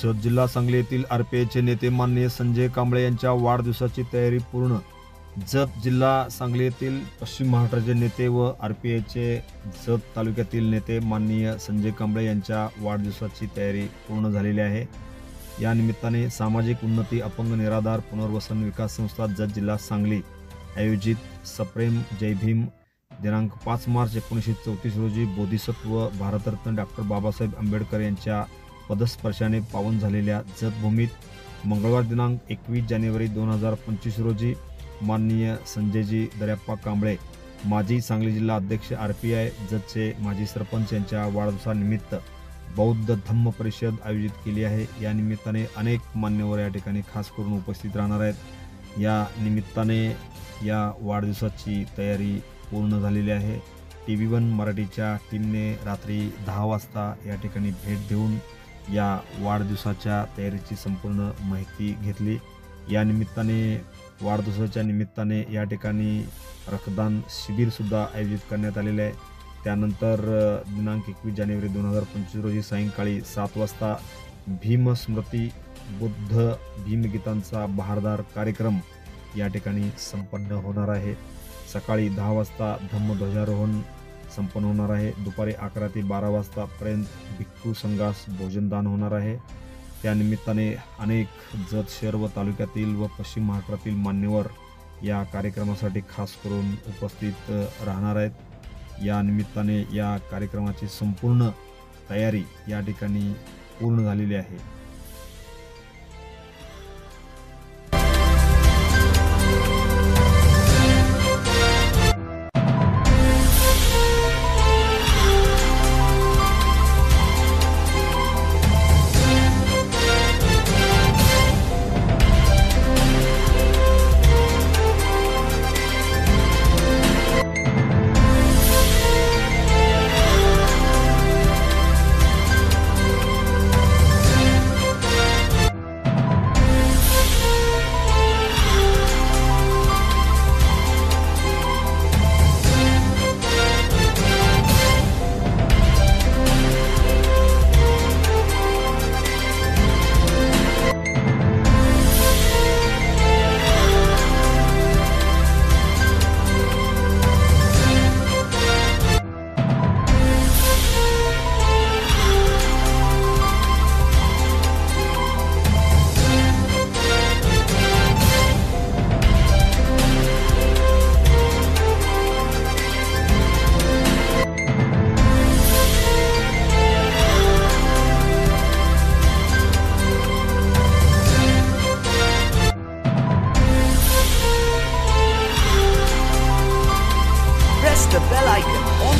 जत जिल्हा सांगली येथील आरपीआयचे नेते माननीय संजय कांबळे यांच्या वाढदिवसाची तयारी पूर्ण। जत जिल्हा सांगली येथील पश्चिम महाराष्ट्राचे नेते व आरपीआयचे जत तालुक्यातील नेते माननीय संजय कांबळे यांच्या वाढदिवसाची तयारी पूर्ण झालेली आहे। या निमित्ताने सामाजिक उन्नती अपंग निराधार पुनर्वसन विकास संस्था जत जिल्हा सांगली आयोजित सप्रेम जय भीम दिनांक 5 मार्च 1934 रोजी बोधिसत्व भारतरत्न डॉक्टर बाबासाहेब आंबेडकर यांच्या पदस्पर्शाने पावन झालेल्या जत भूमीत मंगळवार दिनांक 21 जानेवारी 2025 रोजी माननीय संजयजी दर्याप्पा कांबळे माजी सांगली जिल्हा अध्यक्ष आरपीआय जतचे माजी सरपंच यांच्या वाढदिवसानिमित्त बौद्ध धम्म परिषद आयोजित केली आहे। या निमित्ताने अनेक मान्यवर या ठिकाणी खास करून उपस्थित राहणार आहेत। या निमित्ताने या वाढदिवसाची तयारी पूर्ण झालेली आहे। TV1 मराठीच्या टीमने रात्री 10 वाजता या ठिकाणी भेट देऊन या वाढदिवसाच्या तयारीची संपूर्ण माहिती घेतली। या निमित्ताने वाढदिवसाच्या निमित्ताने या ठिकाणी रक्तदान शिबिर सुद्धा आयोजित करण्यात आलेले आहे। त्यानंतर दिनांक 21 जानेवारी 2025 रोजी सायंकाळी 7 वाजता भीम स्मृती बुद्ध भीमगीतांचा बहारदार कार्यक्रम या ठिकाणी संपन्न होणार आहे। सकाळी 10 वाजता धम्मध्वजारोहण संपन्न होणार आहे। दुपारी 11 ते 12 वाजतापर्यंत भिक्खू संघास भोजनदान होणार आहे। त्यानिमित्ताने अनेक जत शहर व तालुक्यातील व पश्चिम महाराष्ट्रातील मान्यवर या कार्यक्रमासाठी खास करून उपस्थित राहणार आहेत। या निमित्ताने या कार्यक्रमाची संपूर्ण तयारी या ठिकाणी पूर्ण झालेली आहे। Press the bell icon on